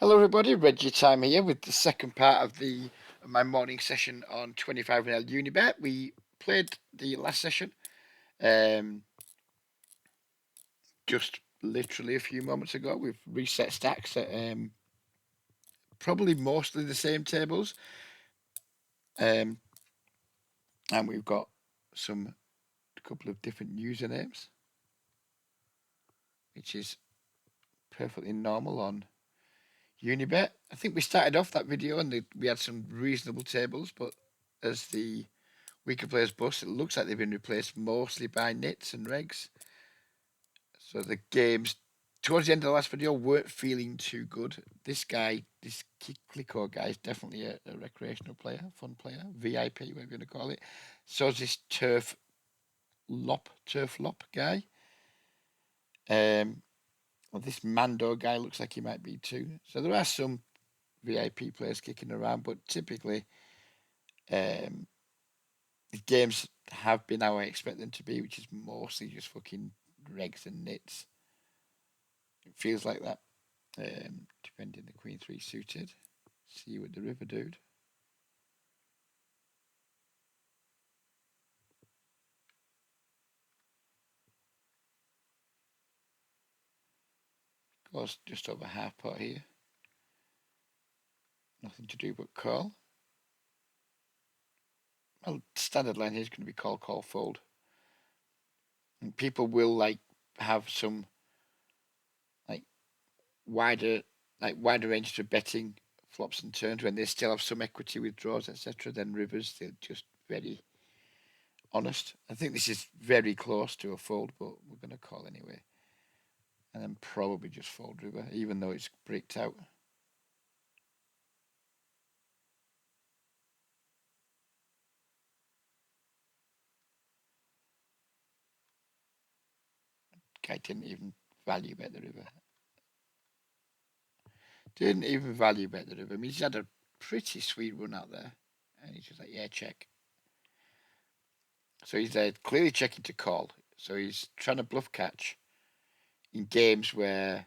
Hello everybody, RegiTime here with the second part of my morning session on 25 Unibet. We played the last session just literally a few moments ago. We've reset stacks at probably mostly the same tables, and we've got a couple of different usernames, which is perfectly normal on Unibet. I think we started off that video and we had some reasonable tables, but as the weaker players bust, it looks like they've been replaced mostly by nits and regs. So the games towards the end of the last video weren't feeling too good. This guy, this Clico guy, is definitely a recreational player, fun player, VIP, whatever you're going to call it. So is this turf lop guy. Well, this Mando guy looks like he might be too. So there are some VIP players kicking around, but typically the games have been how I expect them to be, which is mostly just fucking regs and nits. It feels like that. Defending the Queen 3 suited. See you with the river, dude. Goes just over half pot here. Nothing to do but call. Well, standard line here is going to be call, fold. And people will have some like wider range to betting flops and turns when they still have some equity with draws, etc. Then rivers, they're just very honest. I think this is very close to a fold, but we're going to call anyway. And then probably just fold river, even though it's bricked out. Guy didn't even value bet the river. Didn't even value bet the river. I mean, he's had a pretty sweet run out there. And he's just like, yeah, check. So he's clearly checking to call. So he's trying to bluff catch in games where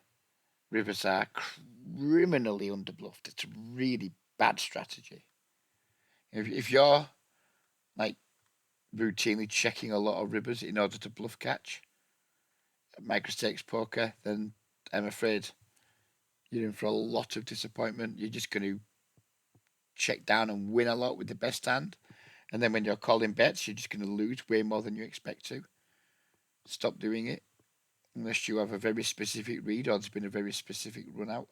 rivers are criminally underbluffed. It's a really bad strategy. If you're like routinely checking a lot of rivers in order to bluff catch at microstakes poker, then I'm afraid you're in for a lot of disappointment. You're just going to check down and win a lot with the best hand. And then when you're calling bets, you're just going to lose way more than you expect to. Stop doing it unless you have a very specific read or there's been a very specific run out.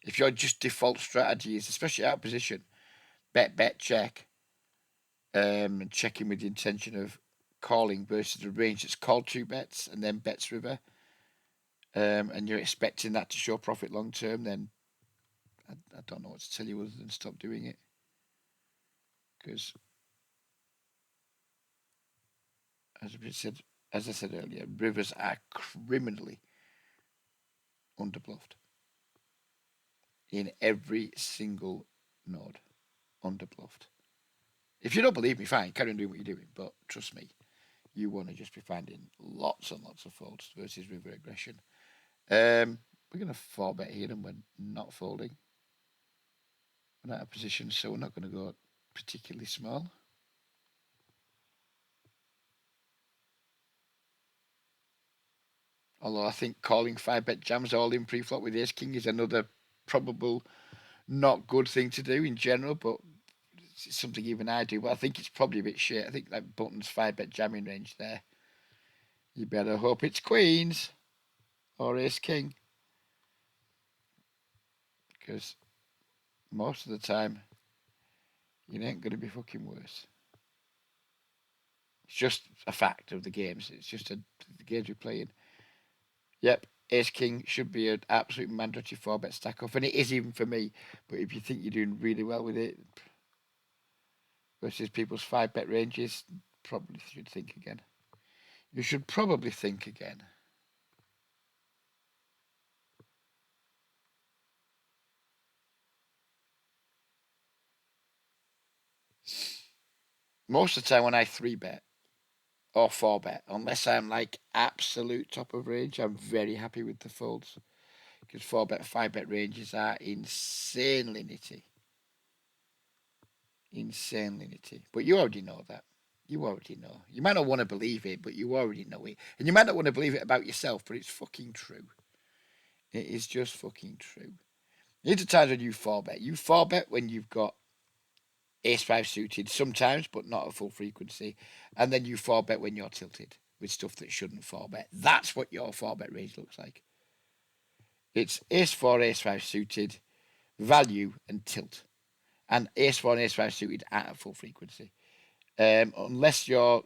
If your just default strategy is, especially out of position, bet, check, and checking with the intention of calling versus a range that's called two bets and then bets river, and you're expecting that to show profit long term, then I don't know what to tell you other than stop doing it. Because as I said earlier, rivers are criminally underbluffed in every single node. Underbluffed. If you don't believe me, fine, carry on doing what you're doing. But trust me, you want to just be finding lots and lots of folds versus river aggression. We're going to 4-bet here and we're not folding. We're not out of position, so we're not going to go particularly small. Although I think calling 5-bet jams all in pre-flop with ace king is another probable not good thing to do in general, but it's something even I do. But I think it's probably a bit shit. I think like Button's 5-bet jamming range there. You better hope it's queens or ace king, because most of the time it ain't going to be fucking worse. It's just a fact of the games. It's just the games we're playing. Yep, ace king should be an absolute mandatory 4-bet stack off, and it is even for me. But if you think you're doing really well with it versus people's 5-bet ranges, probably should think again. You should probably think again. Most of the time when I 3-bet or 4-bet, unless I'm like absolute top of range, I'm very happy with the folds. because 4-bet, 5-bet ranges are insanely nitty. Insanely nitty. But you already know that. You already know. You might not want to believe it, but you already know it. And you might not want to believe it about yourself, but it's fucking true. It is just fucking true. These are times when you 4-bet. You 4-bet when you've got ace 5 suited sometimes, but not at full frequency. And then you 4-bet when you're tilted with stuff that shouldn't 4-bet. That's what your 4-bet range looks like. It's ace 4, ace 5 suited, value, and tilt. And ace 4 and ace 5 suited at a full frequency. Unless you're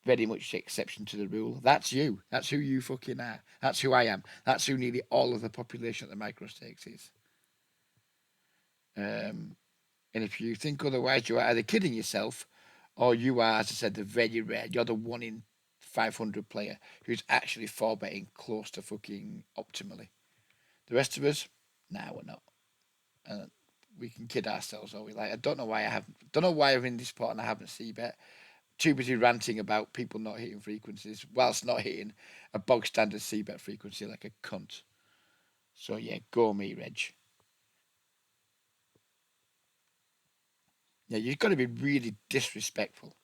very much the exception to the rule. That's you. That's who you fucking are. That's who I am. That's who nearly all of the population at the micro stakes is. And if you think otherwise, you are either kidding yourself, or you are, as I said, the very rare. You're the 1 in 500 player who's actually 4-betting close to fucking optimally. The rest of us, nah, we're not. We can kid ourselves all we like. I don't know why I'm in this spot and I haven't c-bet. Too busy ranting about people not hitting frequencies whilst not hitting a bog standard c-bet frequency like a cunt. So yeah, go me, Reg. Yeah, you've got to be really disrespectful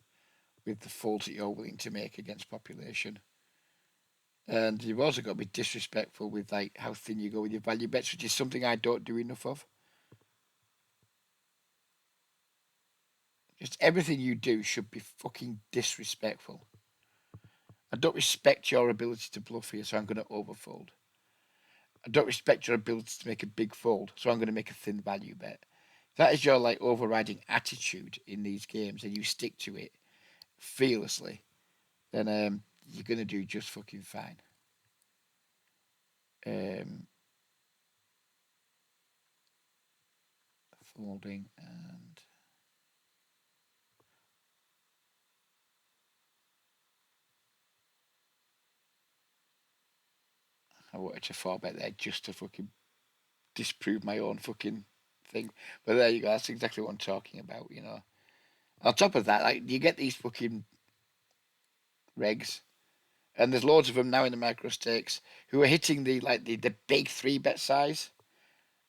with the folds that you're willing to make against population. And you've also got to be disrespectful with like how thin you go with your value bets, which is something I don't do enough of. Just everything you do should be fucking disrespectful. I don't respect your ability to bluff here, so I'm going to overfold. I don't respect your ability to make a big fold, so I'm going to make a thin value bet. If that is your like overriding attitude in these games, and you stick to it fearlessly, then you're going to do just fucking fine. Folding and I wanted to 4-bet there just to fucking disprove my own fucking thing. But there you go. That's exactly what I'm talking about. You know. On top of that, like you get these fucking regs, and there's loads of them now in the micro stakes who are hitting the big 3-bet size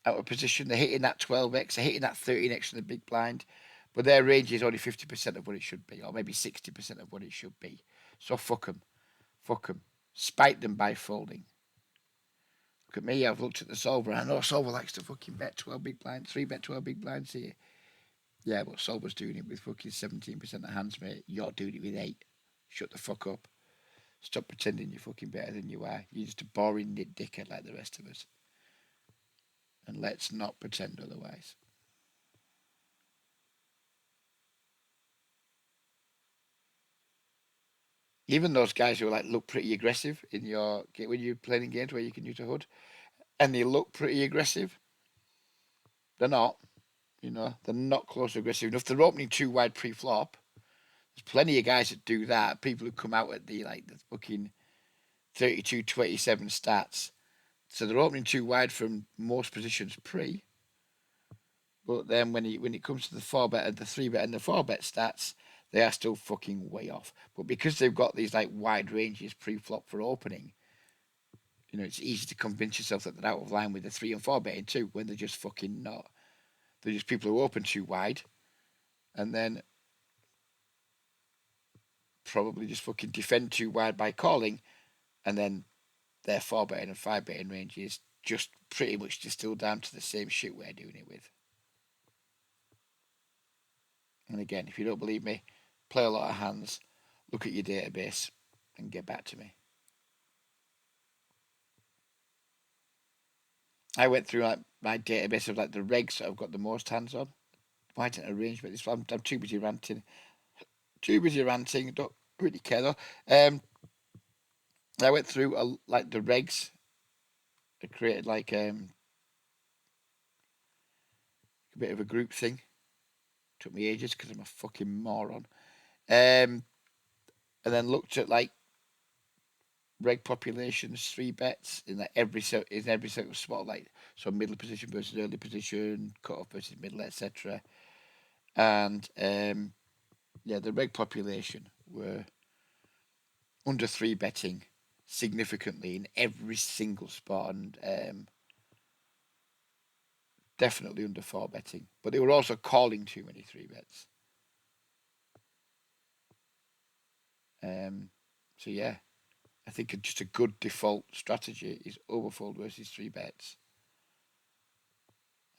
out of position. They're hitting that 12x, they're hitting that 13x in the big blind, but their range is only 50% of what it should be, or maybe 60% of what it should be. So fuck them, fuck them, spite them by folding. Look at me, I've looked at the solver, and I know solver likes to fucking bet 12 big blinds, 3-bet 12 big blinds here. Yeah, but solver's doing it with fucking 17% of hands, mate. You're doing it with 8. Shut the fuck up. Stop pretending you're fucking better than you are. You're just a boring nit dickhead like the rest of us. And let's not pretend otherwise. Even those guys who like look pretty aggressive in your when you're playing games where you can use a hood, and they look pretty aggressive, they're not. You know, they're not close to aggressive enough. They're opening too wide pre-flop. There's plenty of guys that do that. People who come out at the fucking 32-27 stats. So they're opening too wide from most positions pre. But then when it comes to the 4-bet and the 3-bet and the 4-bet stats, they are still fucking way off. But because they've got these like wide ranges pre-flop for opening, you know, it's easy to convince yourself that they're out of line with the 3 and 4 betting too, when they're just fucking not. They're just people who open too wide, and then probably just fucking defend too wide by calling, and then their 4 betting and 5 betting range is just pretty much distilled down to the same shit we're doing it with. And again, if you don't believe me, play a lot of hands, look at your database, and get back to me. I went through like my database of like the regs that I've got the most hands on. Why didn't I arrange this? I'm too busy ranting. Too busy ranting. Don't really care though. I went through like the regs. I created like a bit of a group thing. Took me ages because I'm a fucking moron. And then looked at like reg populations, 3-bets in like every single spot, like so middle position versus early position, cut off versus middle, etc. And yeah, the reg population were under 3-betting significantly in every single spot, and definitely under four betting. But they were also calling too many three bets. Um, so yeah, I think just a good default strategy is overfold versus three bets,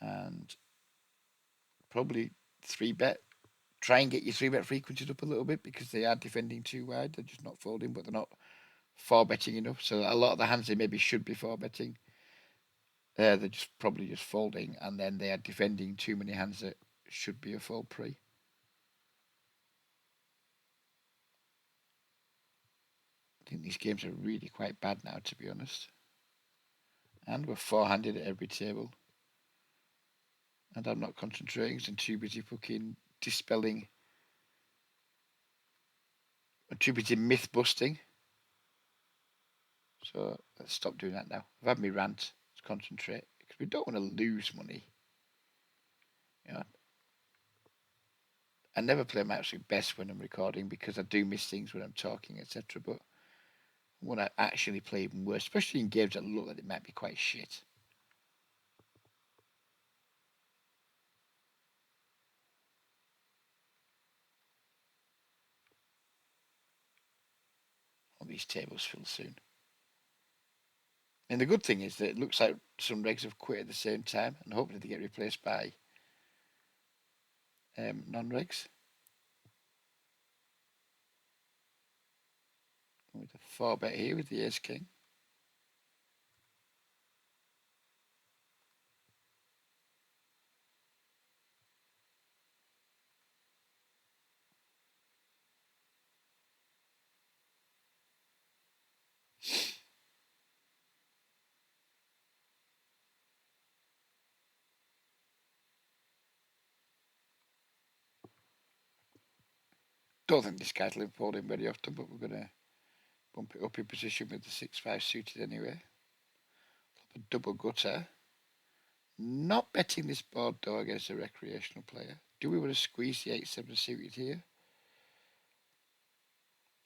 and probably three bet. Try and get your three bet frequencies up a little bit because they are defending too wide. They're just not folding, but they're not four betting enough. So a lot of the hands they maybe should be four betting, they're just probably just folding, and then they are defending too many hands that should be a fold pre. I think these games are really quite bad now, to be honest. And we're four-handed at every table. And I'm not concentrating, so I'm too busy fucking dispelling. I'm too busy myth busting. So let's stop doing that now. I've had my rant. Let's concentrate. Because we don't want to lose money. You know, I never play my absolute best when I'm recording because I do miss things when I'm talking, etc. But when I actually play even worse, especially in games that look like they might be quite shit. All these tables fill soon. And the good thing is that it looks like some regs have quit at the same time, and hopefully they get replaced by non-regs. With a 4-bet here with the Ace King. Don't think this guy's folding very often, but we're going to bump it up in position with the 6-5 suited anyway. A double gutter. Not betting this board though against a recreational player. Do we want to squeeze the 8-7 suited here?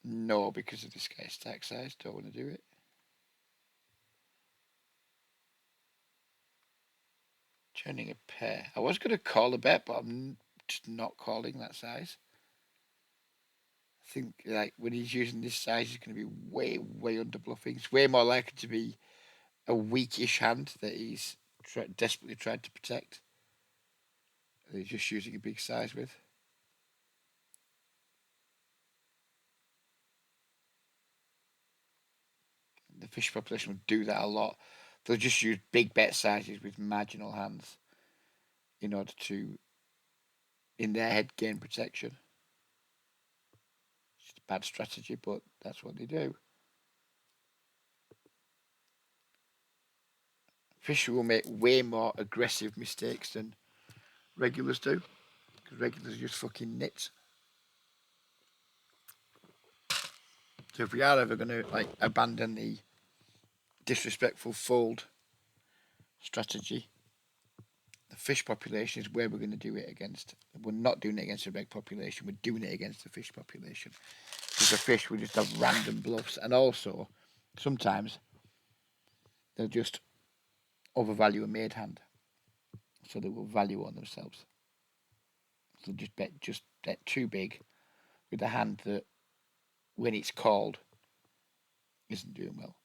No, because of this guy's stack size. Don't want to do it. Turning a pair. I was going to call a bet, but I'm just not calling that size. I think like when he's using this size, he's going to be way under bluffing. It's way more likely to be a weakish hand that he's desperately tried to protect. And he's just using a big size with. The fish population will do that a lot. They'll just use big bet sizes with marginal hands in order to, in their head, gain protection. It's a bad strategy, but that's what they do. Fish will make way more aggressive mistakes than regulars do, because regulars just fucking nits. So if we are ever going to like abandon the disrespectful fold strategy, the fish population is where we're going to do it against. We're not doing it against the reg population. We're doing it against the fish population. Because the fish will just have random bluffs, and also sometimes they'll just overvalue a made hand, so they will value on themselves. So just bet too big with a hand that, when it's called, isn't doing well.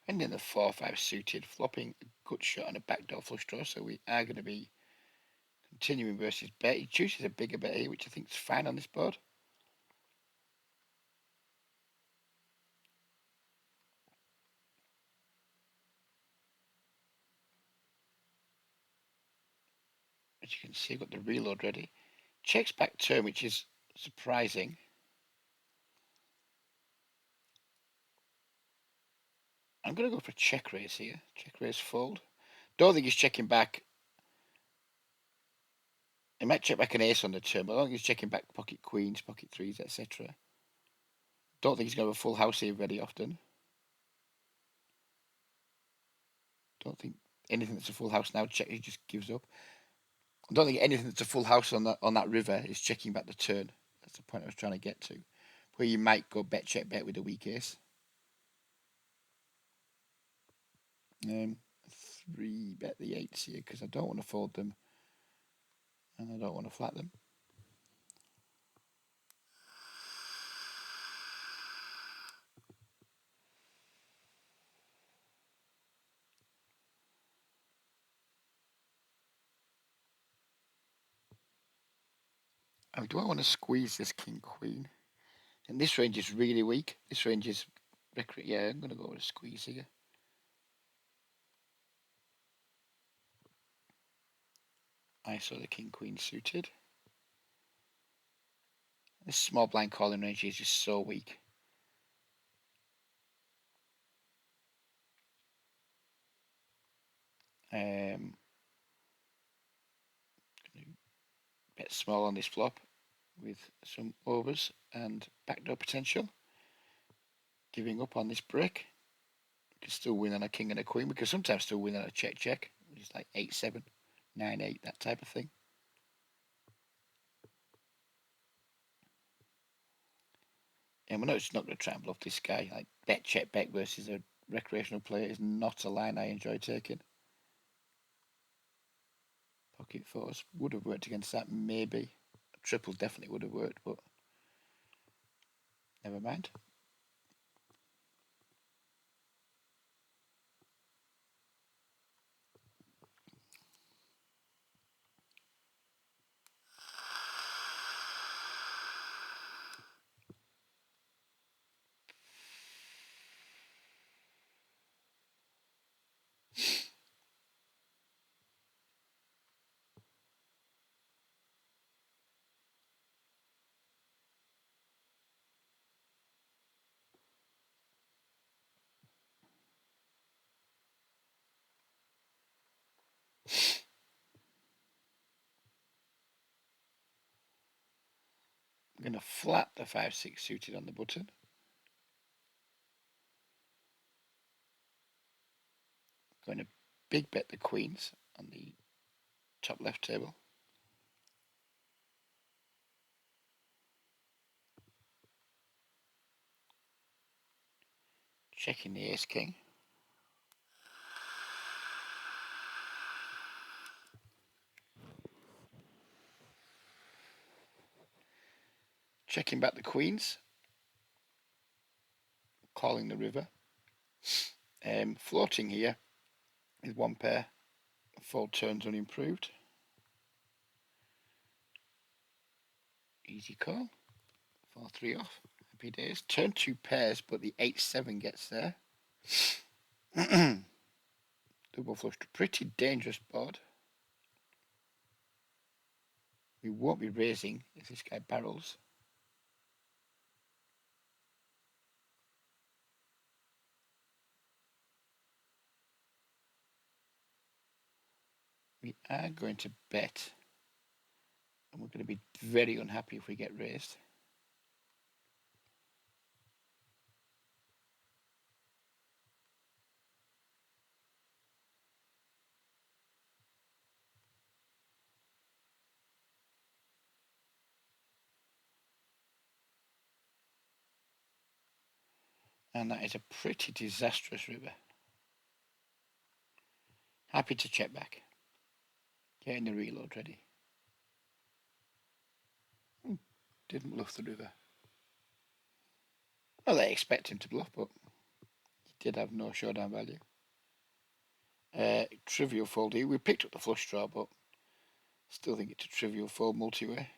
And then the 4-5 suited, flopping a good shot and a backdoor flush draw. So we are going to be continuing versus bet. He chooses a bigger bet here, which I think is fine on this board. As you can see, I've got the reload ready. Checks back turn, which is surprising. I'm going to go for check raise here. Check raise fold. Don't think he's checking back. He might check back an ace on the turn, but I don't think he's checking back pocket queens, pocket threes, etc. Don't think he's going to have a full house here very often. Don't think anything that's a full house now check. He just gives up. I don't think anything that's a full house on that river is checking back the turn. That's the point I was trying to get to. Where you might go bet check bet with a weak ace. 3 bet the 8s here because I don't want to fold them and I don't want to flat them. Oh, do I want to squeeze this king queen? And this range is really weak. This range is, yeah, I'm going to go with a squeeze here. I saw the king queen suited. This small blind calling range is just so weak. Bet small on this flop with some overs and backdoor potential. Giving up on this brick. Can still win on a king and a queen. We can sometimes still win on a check check, which is like 8-7, 9-8, that type of thing. And we know it's not going to try and bluff this guy. Like bet check back versus a recreational player is not a line I enjoy taking. Pocket fours would have worked against that, maybe. A triple definitely would have worked, but never mind. I'm going to flat the 5-6 suited on the button. Going to big bet the queens on the top left table. Checking the ace king. Checking back the queens. Calling the river. Floating here with one pair. Fold turns unimproved. Easy call. 4-3 off. Happy days. Turn 2 pairs, but the 8-7 gets there. Double flush. Pretty dangerous board. We won't be raising if this guy barrels. We are going to bet. And we're going to be very unhappy if we get raised. And that is a pretty disastrous river. Happy to check back. Getting the reload ready. Didn't bluff the river. Well, I expect him to bluff, but he did have no showdown value. Trivial fold here. We picked up the flush draw, but still think it's a trivial fold multi-way.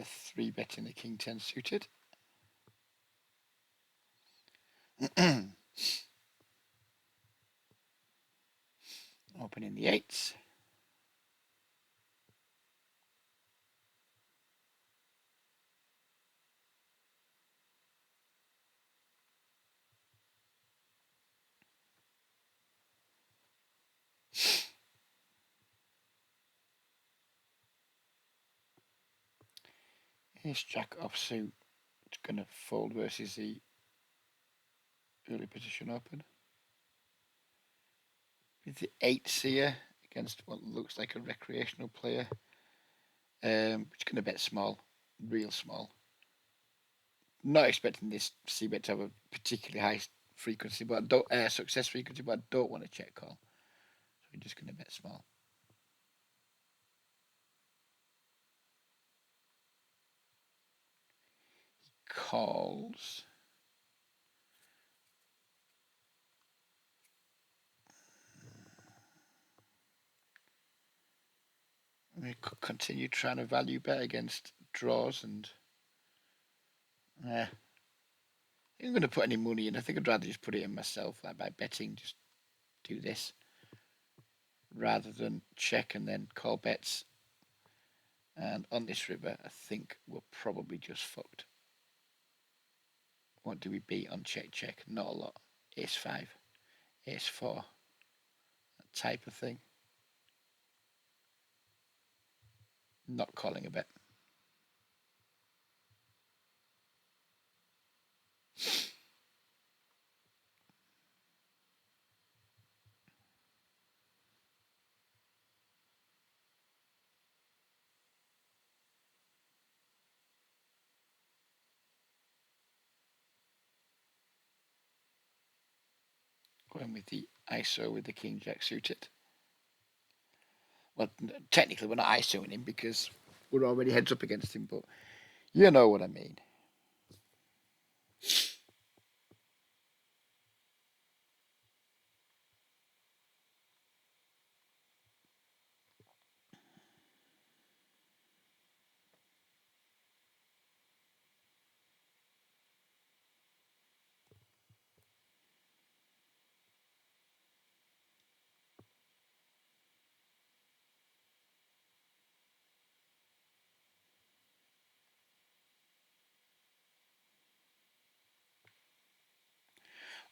Three betting the king 10 suited. Opening the eights. Ace jack offsuit. It's going to fold versus the early position open. With the eights here against what looks like a recreational player. It's going to bet small, real small. Not expecting this c-bet to have a particularly high frequency, but I don't success frequency, but I don't want to check call. So we're just going to bet small. Calls. We could continue trying to value bet against draws, and I'm going to put any money in. I think I'd rather just put it in myself, like by betting, just do this rather than check and then call bets. And on this river, I think we're probably just fucked. What do we beat on check? Not a lot. Ace 5, Ace 4, that type of thing. Not calling a bet. Going with the ISO with the King Jack suited. Well, technically we're not ISOing him because we're already heads up against him, but you know what I mean.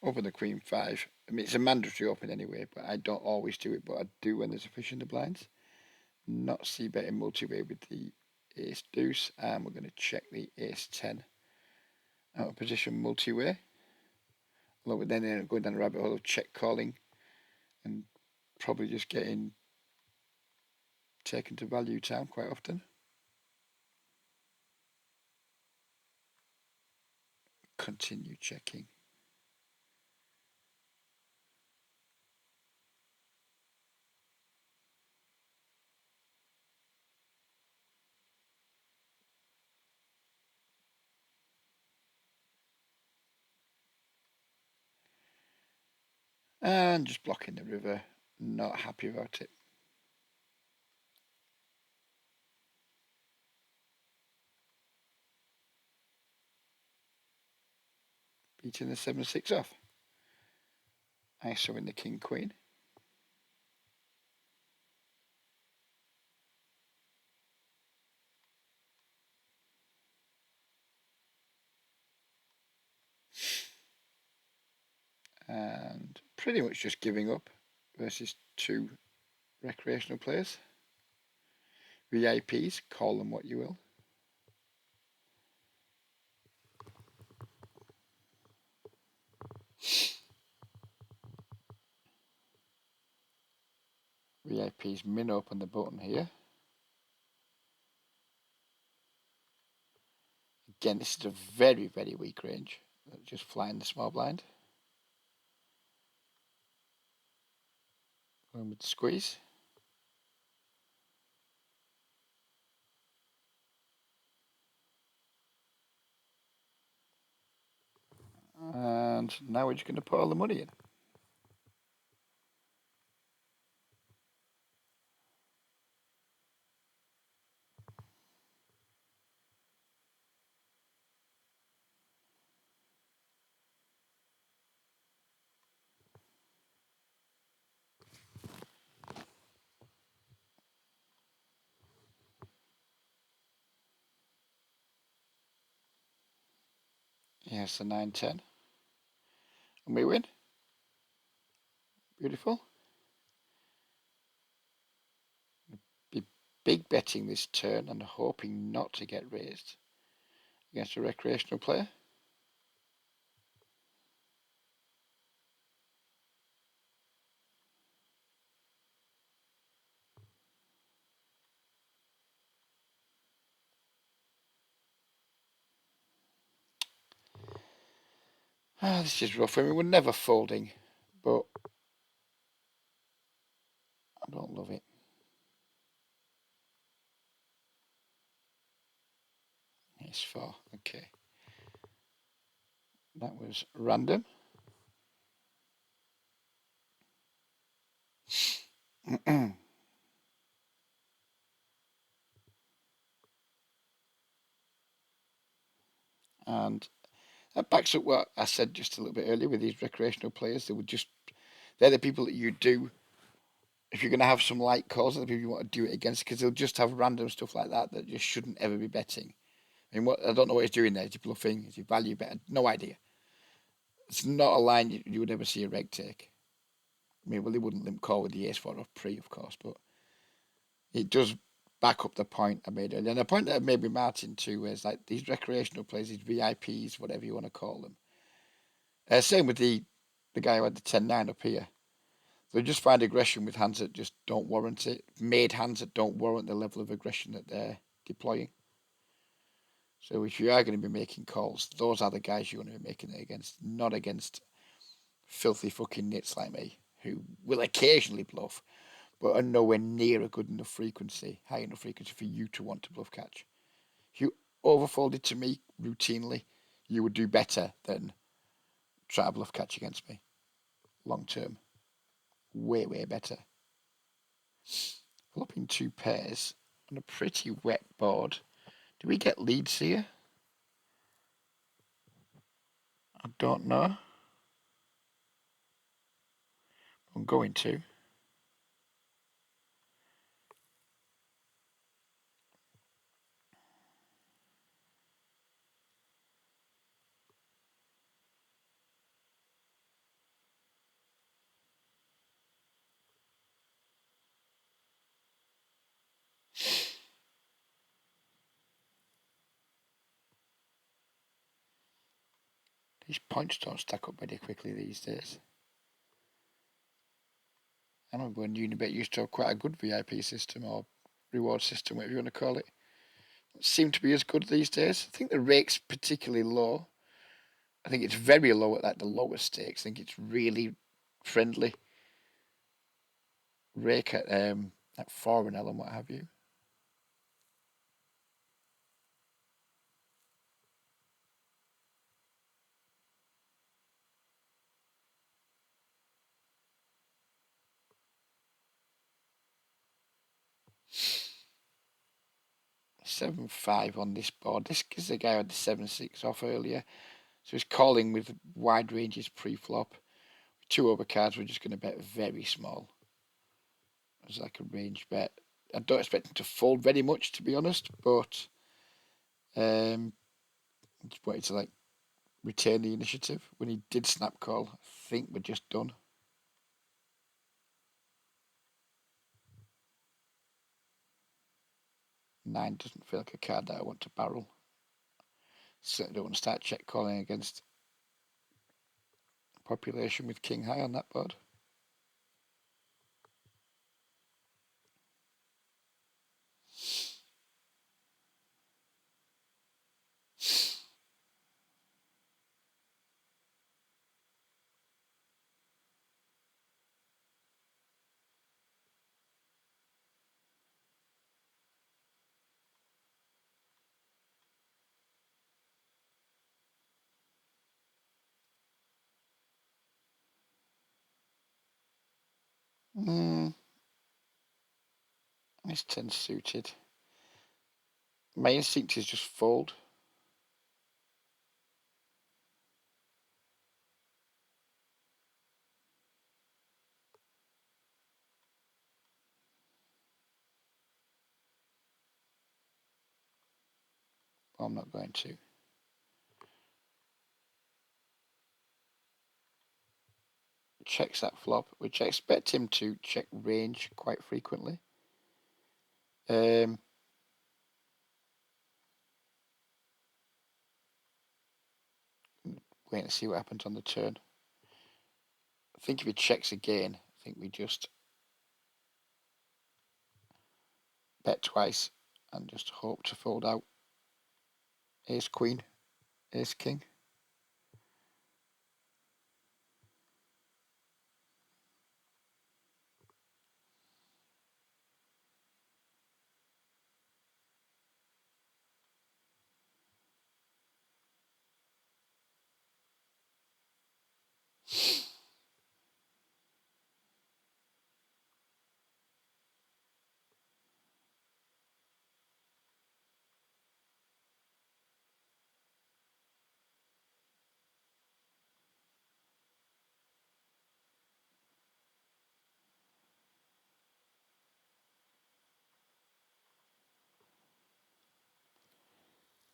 Open the Queen 5. I mean, it's a mandatory open anyway, but I don't always do it, but I do when there's a fish in the blinds. Not c-betting multi-way with the Ace Deuce, and we're going to check the Ace 10 out of position multi-way. Along with then going down the rabbit hole of check calling and probably just getting taken to value time quite often. Continue checking. And just blocking the river. Not happy about it. Beating the 7-6 off. ISO in the King Queen. And pretty much just giving up versus two recreational players. VIPs, call them what you will. VIPs min open the button here. Again, this is a very, very weak range. Just flying the small blind. Going with the squeeze. And now we're just going to put all the money in. Yes, the 9-10. And we win. Beautiful. Be big betting this turn and hoping not to get raised against a recreational player. This is rough. I mean, we're never folding, but I don't love it. It's 4. Okay. That was random. And that backs up what I said just a little bit earlier with these recreational players. They're the people that you do, if you're going to have some light calls, they're the people you want to do it against, because they'll just have random stuff like that just shouldn't ever be betting. I mean, I don't know what he's doing there. Is he bluffing? Is he value betting? No idea. It's not a line you would ever see a reg take. I mean, well, he wouldn't limp call with the ace-4 off pre, of course, but it does back up the point I made earlier. And the point that I made with Martin too is like these recreational players, these VIPs, whatever you want to call them. Same with the guy who had the 10-9 up here. They just find aggression with hands that just don't warrant it. Made hands that don't warrant the level of aggression that they're deploying. So if you are going to be making calls, those are the guys you want to be making it against, not against filthy fucking nits like me, who will occasionally bluff, but are nowhere near a good enough frequency, high enough frequency for you to want to bluff catch. If you overfolded to me routinely, you would do better than try to bluff catch against me. Long term. Way, way better. Flopping 2 pairs on a pretty wet board. Do we get leads here? I don't know. I'm going to. These points don't stack up very quickly these days. I remember when Unibet used to have quite a good VIP system or reward system, whatever you want to call it. It seemed to be as good these days. I think the rake's particularly low. I think it's very low at like the lowest stakes. I think it's really friendly. Rake at 4 and L and what have you. Seven five on this board. This is the guy who had the 7-6 off earlier. So he's calling with wide ranges pre-flop. 2 overcards, we're just going to bet very small. It's like a range bet. I don't expect him to fold very much, to be honest, but I just wanted to like retain the initiative. When he did snap call, I think we're just done. 9 doesn't feel like a card that I want to barrel. Certainly don't want to start check calling against population with king high on that board. Mm, it's 10 suited. My instinct is just fold. I'm not going to. Checks that flop, which I expect him to check range quite frequently. Wait and see what happens on the turn. I think if he checks again, I think we just bet twice and just hope to fold out. Ace queen, ace king.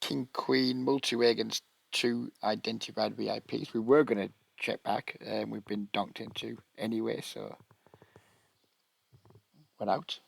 King queen multi-way against two identified VIPs. We were going to check back, and we've been donked into anyway, so we're out.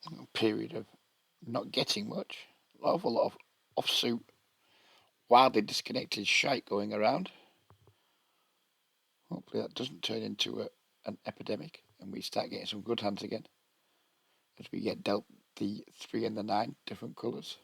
A period of not getting much. A lot of offsuit, wildly disconnected shite going around. Hopefully that doesn't turn into an epidemic and we start getting some good hands again as we get dealt the 3 and the 9 different colours.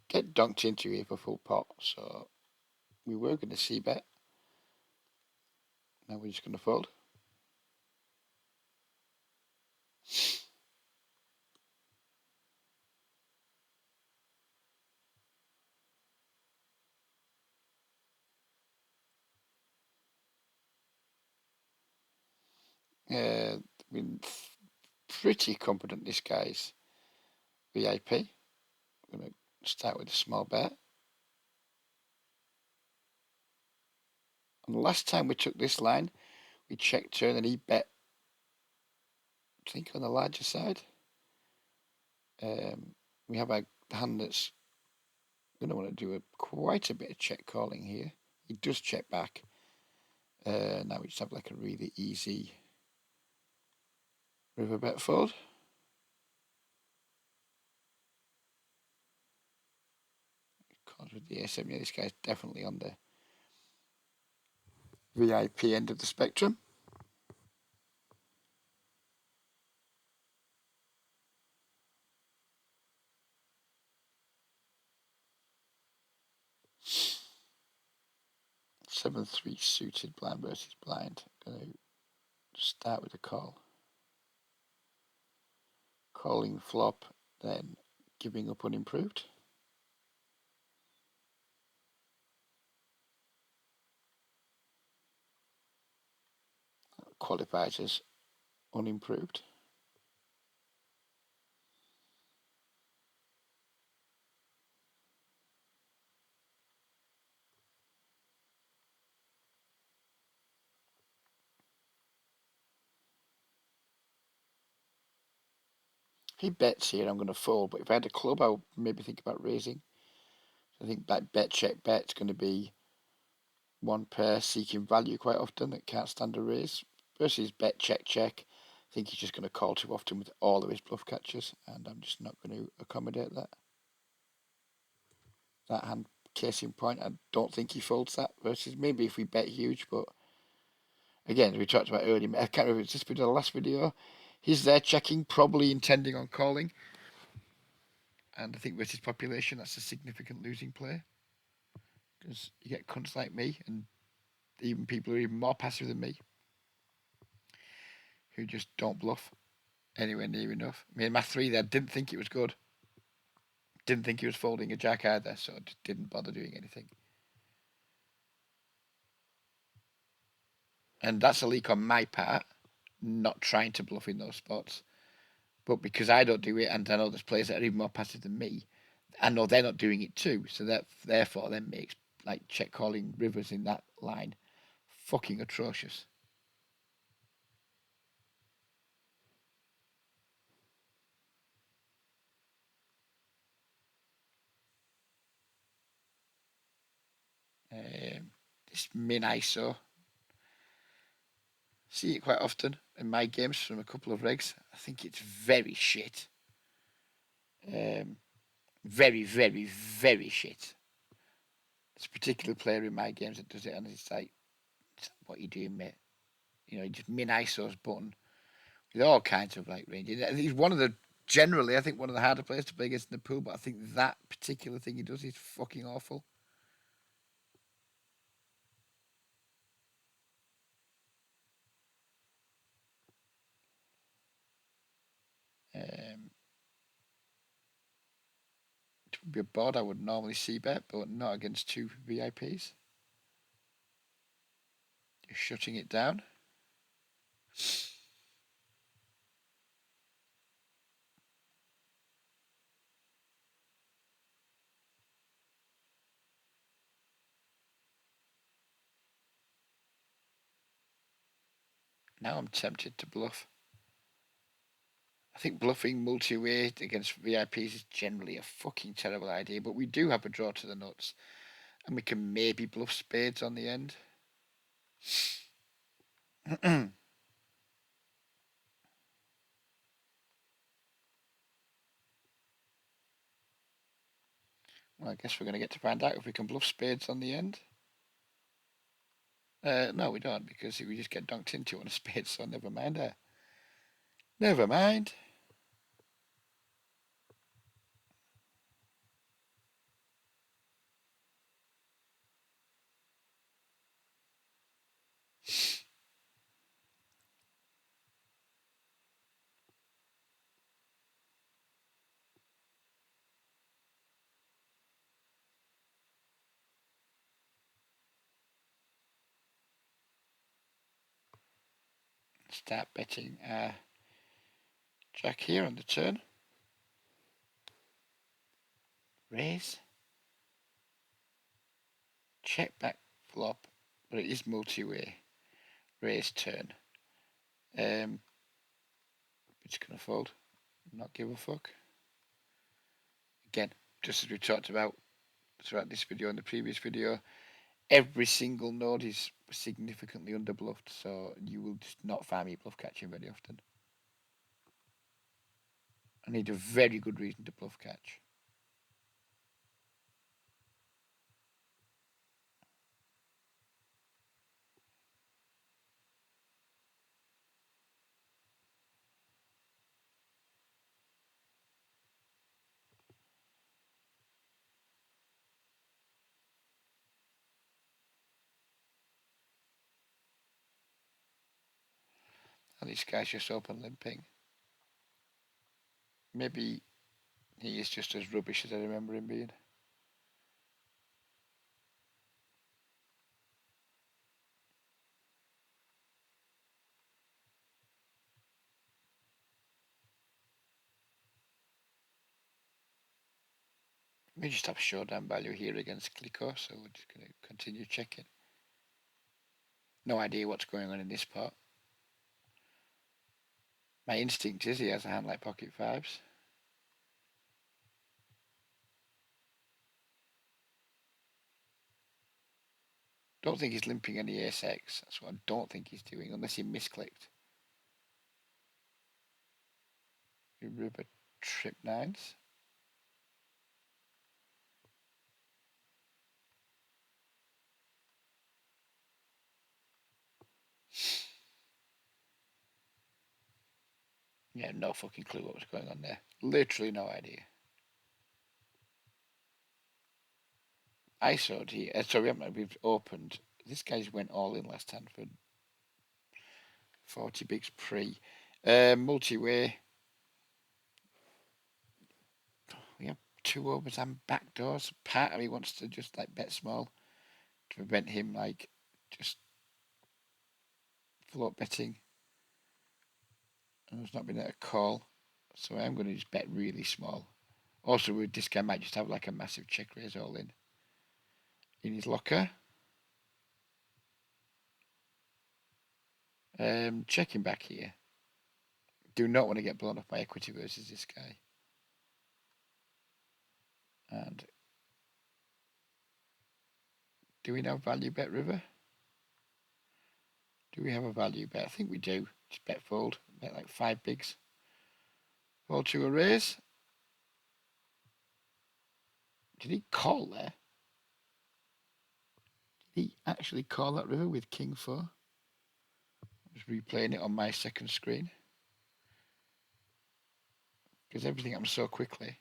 Get dunked into here for full pot, so we were going to see bet. Now we're just going to fold. Uh, pretty confident this guy's VIP. I'm going to start with a small bet. And the last time we took this line, we checked turn and he bet, I think, on the larger side. We have a hand that's going to want to do quite a bit of check calling here. He does check back. Now we just have like a really easy river bet fold. Calls with the ace. Yeah, this guy's definitely on the VIP end of the spectrum. Seven three suited blind versus blind. Going to start with a call. Calling flop, then giving up unimproved. Qualifies as unimproved. He bets here, I'm going to fold, but if I had a club, I would maybe think about raising. I think that bet check bet's going to be one pair seeking value quite often that can't stand a raise versus bet check check. I think he's just going to call too often with all of his bluff catchers, and I'm just not going to accommodate that. That hand, case in point, I don't think he folds that versus maybe if we bet huge, but again, we talked about earlier, I can't remember if it's this video or the last video, he's there checking, probably intending on calling. And I think versus population, that's a significant losing play. Because you get cunts like me, and even people who are even more passive than me, who just don't bluff anywhere near enough. I mean, my three there didn't think it was good. Didn't think he was folding a jack either, so I just didn't bother doing anything. And that's a leak on my part, not trying to bluff in those spots. But because I don't do it, and I know there's players that are even more passive than me, I know they're not doing it too. So that therefore then makes like check calling rivers in that line fucking atrocious. This min ISO, see it quite often in my games from a couple of regs. I think it's very shit. Very, very, very shit. There's a particular player in my games that does it, and it's like, what are you doing, mate? You know, you just min ISO's button with all kinds of like ranges. He's one of the generally, I think one of the harder players to play against in the pool, but I think that particular thing he does is fucking awful. It would be a board I would normally see bet, but not against two VIPs. You're shutting it down. Now I'm tempted to bluff. I think bluffing multi-way against VIPs is generally a fucking terrible idea, but we do have a draw to the nuts, and we can maybe bluff spades on the end. Well, I guess we're going to get to find out if we can bluff spades on the end. No, we don't, because we just get dunked into on a spade, so never mind. Never mind. Start betting Jack here on the turn. Raise. Check back flop, but it is multi-way. Raise turn. Which can I fold? Not give a fuck. Again, just as we talked about throughout this video and the previous video, every single node is significantly underbluffed, so you will just not find me bluff catching very often. I need a very good reason to bluff catch. And this guy's just open limping. Maybe he is just as rubbish as I remember him being. We just have showdown value here against Clico, so we're just going to continue checking. No idea what's going on in this part. My instinct is he has a hand like pocket fives. Don't think he's limping any ace X. That's what I don't think he's doing, unless he misclicked. River trip nines. Yeah, no fucking clue what was going on there. Literally no idea. ISO'd here. Sorry, we've opened. This guy's went all in last hand for 40 bigs pre. Multi-way. We have two overs and backdoors. Part of me wants to just like bet small to prevent him like just float betting. And there's not been a call. So I'm going to just bet really small. Also, with this guy might just have like a massive check raise all in his locker. Checking back here. Do not want to get blown off by equity versus this guy. And do we now value bet river? Do we have a value bet? I think we do. Just bet fold. Bet like 5 bigs. Fold to a raise. Did he call there? Did he actually call that river with king 4? I'm just replaying it on my second screen. Because everything happens so quickly.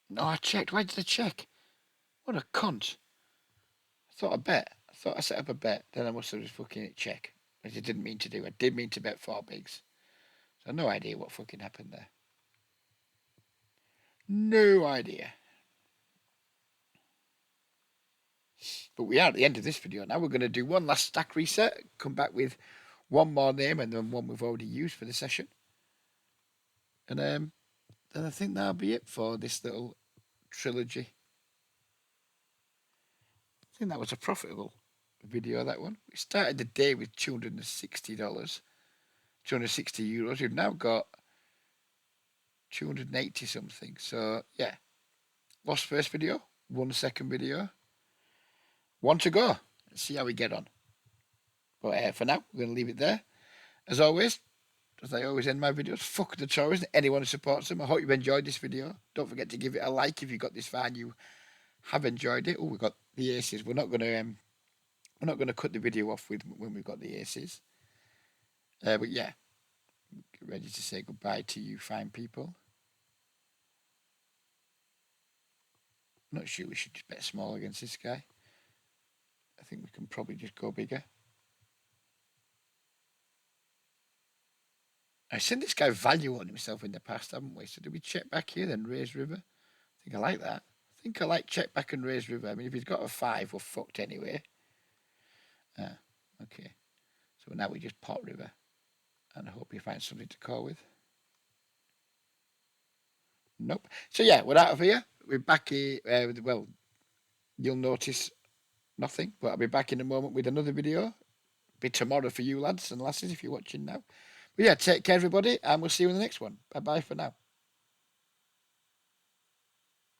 No, I checked. Why did I check? What a cunt. I thought I bet. I thought I set up a bet. Then I must have just fucking hit check. Which I didn't mean to do. I did mean to bet 4 bigs. So no idea what fucking happened there. No idea. But we are at the end of this video. Now we're going to do one last stack reset. Come back with one more name and then one we've already used for the session. And then I think that'll be it for this little trilogy. I think that was a profitable video, that one. We started the day with $260, 260 euros. We've now got 280 something. So yeah, lost first video, won second video, one to go. Let's see how we get on. But for now, we're going to leave it there. As always, as I always end my videos, fuck the Tories and anyone who supports them. I hope you've enjoyed this video. Don't forget to give it a like if you got this far and you have enjoyed it. Oh, we got the aces. We're not going to cut the video off with when we've got the aces. But yeah, get ready to say goodbye to you fine people. I'm not sure we should just bet small against this guy. I think we can probably just go bigger. I've seen this guy value on himself in the past, haven't we? So do we check back here then raise river? I think I like that. think I like check back and raise river. I mean, if he's got a 5, we're fucked anyway. Okay. So now we just pot river. And I hope you find something to call with. Nope. So yeah, we're out of here. We're back here. Well, you'll notice nothing, but I'll be back in a moment with another video. Be tomorrow for you lads and lasses if you're watching now. But yeah, take care everybody, and we'll see you in the next one. Bye bye for now.